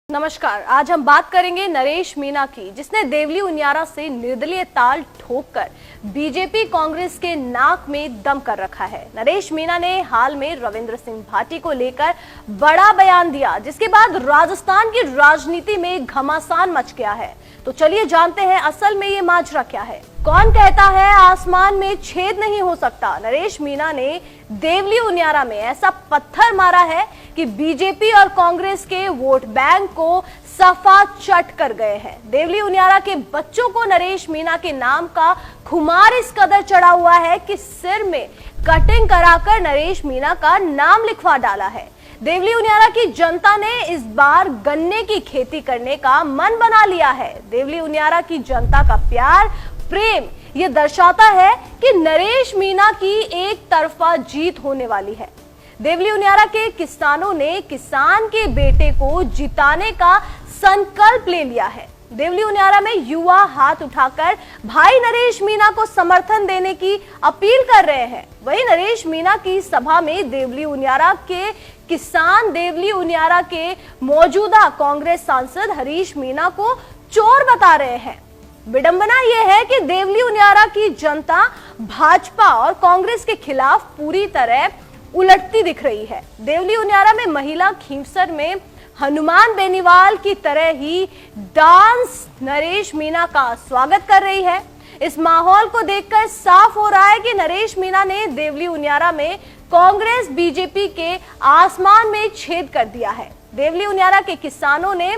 नमस्कार। आज हम बात करेंगे नरेश मीणा की, जिसने देवली उनियारा से निर्दलीय ताल ठोककर बीजेपी कांग्रेस के नाक में दम कर रखा है। नरेश मीणा ने हाल में रविंद्र सिंह भाटी को लेकर बड़ा बयान दिया, जिसके बाद राजस्थान की राजनीति में घमासान मच गया है। तो चलिए जानते हैं असल में ये माजरा क्या है। कौन कहता है आसमान में छेद नहीं हो सकता? नरेश मीणा ने देवली उनियारा में ऐसा पत्थर मारा है कि बीजेपी और कांग्रेस के वोट बैंक को सफा चट कर गए हैं। देवली उनियारा के बच्चों को नरेश मीणा के नाम का खुमार इस कदर चढ़ा हुआ है कि सिर में कटिंग कराकर नरेश मीणा का नाम लिखवा डाला है। देवली उनियारा की जनता ने इस बार गन्ने की खेती करने का मन बना लिया है। देवली उनियारा की जनता का प्यार प्रेम ये दर्शाता है कि नरेश मीणा की एक तरफा जीत होने वाली है। देवली उनियारा के किसानों ने किसान के बेटे को जिताने का संकल्प ले लिया है। देवली उनियारा में युवा हाथ उठाकर भाई नरेश मीणा को समर्थन देने की अपील कर रहे हैं। वहीं नरेश मीणा की सभा में देवली उनियारा के किसान देवली उनियारा के मौजूदा कांग्रेस सांसद हरीश मीणा को चोर बता रहे हैं। विडंबना यह है कि देवली उनियारा की जनता भाजपा और कांग्रेस के खिलाफ पूरी तरह उलटती दिख रही है। देवली उनियारा में महिला खींवसर में हनुमान बेनीवाल की तरह ही डांस नरेश मीणा का स्वागत कर रही है। इस माहौल को देखकर साफ हो रहा है कि नरेश मीणा ने देवली उनियारा में कांग्रेस बीजेपी के आसमान में छेद कर दिया है। देवली उनियारा के किसानों ने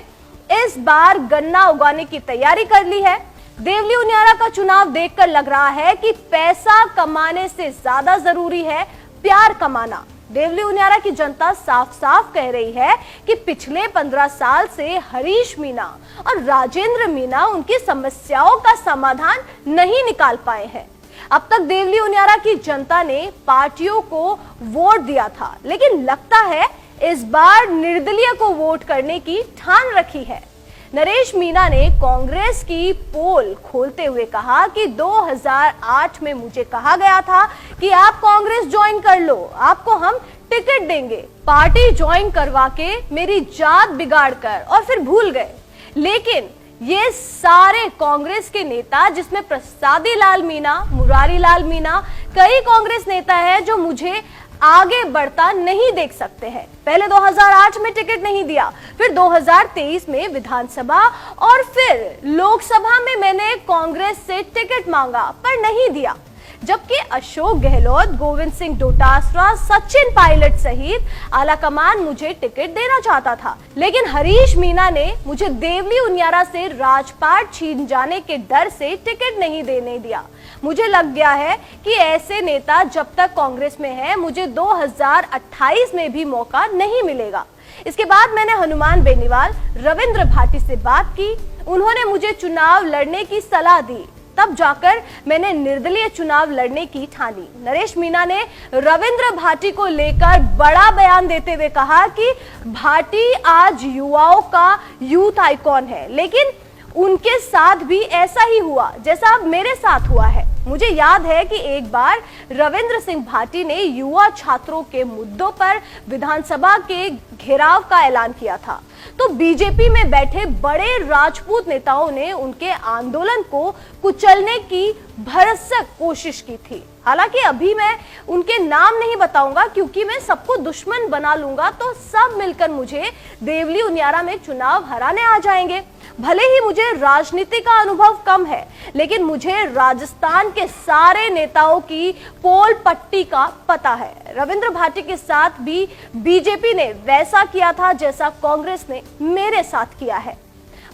इस बार गन्ना उगाने की तैयारी कर ली है। देवली उनियारा का चुनाव देखकर लग रहा है कि पैसा कमाने से ज्यादा जरूरी है प्यार कमाना। देवली उनियारा की जनता साफ साफ कह रही है कि पिछले 15 साल से हरीश मीणा और राजेंद्र मीणा उनकी समस्याओं का समाधान नहीं निकाल पाए हैं। अब तक देवली उनियारा की जनता ने पार्टियों को वोट दिया था, लेकिन लगता है इस बार निर्दलीय को वोट करने की ठान रखी है। नरेश मीणा ने कांग्रेस की पोल खोलते हुए कहा कि 2008 में मुझे कहा गया था कि आप कांग्रेस ज्वाइन कर लो, आपको हम टिकट देंगे। पार्टी ज्वाइन करवा के मेरी जात बिगाड़ कर और फिर भूल गए। लेकिन ये सारे कांग्रेस के नेता, जिसमें प्रसादी लाल मीणा, मुरारी लाल मीणा, कई कांग्रेस नेता हैं जो मुझे आगे बढ़ता नहीं देख सकते हैं। पहले 2008 में टिकट नहीं दिया, फिर 2023 में विधानसभा और फिर लोकसभा में मैंने कांग्रेस से टिकट मांगा पर नहीं दिया। जबकि अशोक गहलोत, गोविंद सिंह डोटासरा, सचिन पायलट सहित आलाकमान मुझे टिकट देना चाहता था, लेकिन हरीश मीणा ने मुझे देवली उनियारा से राजपाट छीन जाने के डर से टिकट नहीं देने दिया। मुझे लग गया है कि ऐसे नेता जब तक कांग्रेस में है, मुझे 2028 में भी मौका नहीं मिलेगा। इसके बाद मैंने हनुमान बेनीवाल, रविंद्र भाटी से बात की। उन्होंने मुझे चुनाव लड़ने की सलाह दी, तब जाकर मैंने निर्दलीय चुनाव लड़ने की ठानी। नरेश मीणा ने रविंद्र भाटी को लेकर बड़ा बयान देते हुए कहा कि भाटी आज युवाओं का यूथ आइकॉन है, लेकिन उनके साथ भी ऐसा ही हुआ जैसा अब मेरे साथ हुआ है। मुझे याद है कि एक बार रविंद्र सिंह भाटी ने युवा छात्रों के मुद्दों पर विधानसभा के घेराव का ऐलान किया था, तो बीजेपी में बैठे बड़े राजपूत नेताओं ने उनके आंदोलन को कुचलने की भरसक कोशिश की थी। हालांकि अभी मैं उनके नाम नहीं बताऊंगा, क्योंकि मैं सबको दुश्मन बना लूंगा तो सब मिलकर मुझे देवली उनियारा में चुनाव हराने आ जाएंगे। भले ही मुझे राजनीति का अनुभव कम है, लेकिन मुझे राजस्थान के सारे नेताओं की पोल पट्टी का पता है। रविंद्र भाटी के साथ भी बीजेपी ने वैसा किया था जैसा कांग्रेस ने मेरे साथ किया है।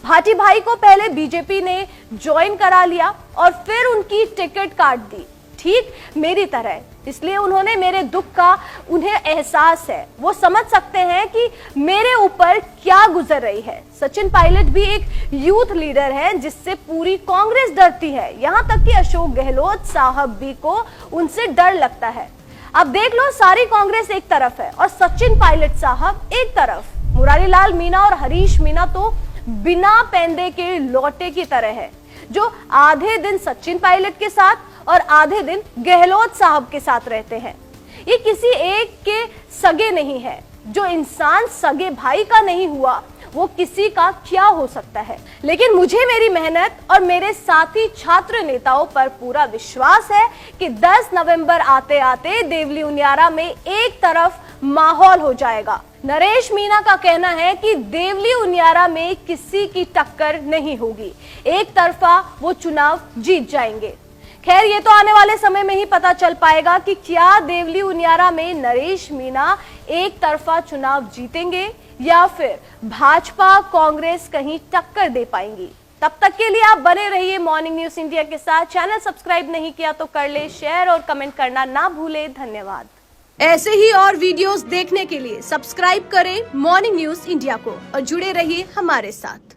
भाटी भाई को पहले बीजेपी ने ज्वाइन करा लिया और फिर उनकी टिकट काट दी, ठीक मेरी तरह। इसलिए उन्होंने मेरे दुख का उन्हें एहसास है, वो समझ सकते हैं कि मेरे ऊपर क्या गुजर रही है। सचिन पायलट भी एक यूथ लीडर है जिससे पूरी कांग्रेस डरती है, यहाँ तक कि अशोक गहलोत साहब भी को उनसे डर लगता है। अब देख लो, सारी कांग्रेस एक तरफ है और सचिन पायलट साहब एक तरफ। मुरारी लाल मीणा और हरीश मीणा तो बिना पैंदे के लौटे की तरह है, जो आधे दिन सचिन पायलट के साथ और आधे दिन गहलोत साहब के साथ रहते हैं। ये किसी एक के सगे नहीं है। जो इंसान सगे भाई का नहीं हुआ वो किसी का क्या हो सकता है। लेकिन मुझे मेरी मेहनत और मेरे साथी छात्र नेताओं पर पूरा विश्वास है कि 10 नवंबर आते आते देवली उनियारा में एक तरफ माहौल हो जाएगा। नरेश मीणा का कहना है कि देवली उनियारा में किसी की टक्कर नहीं होगी, एक तरफा वो चुनाव जीत जाएंगे। खैर, ये तो आने वाले समय में ही पता चल पाएगा कि क्या देवली उनियारा में नरेश मीणा एक तरफा चुनाव जीतेंगे या फिर भाजपा कांग्रेस कहीं टक्कर दे पाएंगी। तब तक के लिए आप बने रहिए मॉर्निंग न्यूज इंडिया के साथ। चैनल सब्सक्राइब नहीं किया तो कर ले, शेयर और कमेंट करना ना भूले। धन्यवाद। ऐसे ही और वीडियोस देखने के लिए सब्सक्राइब करें मॉर्निंग न्यूज इंडिया को और जुड़े रहिए हमारे साथ।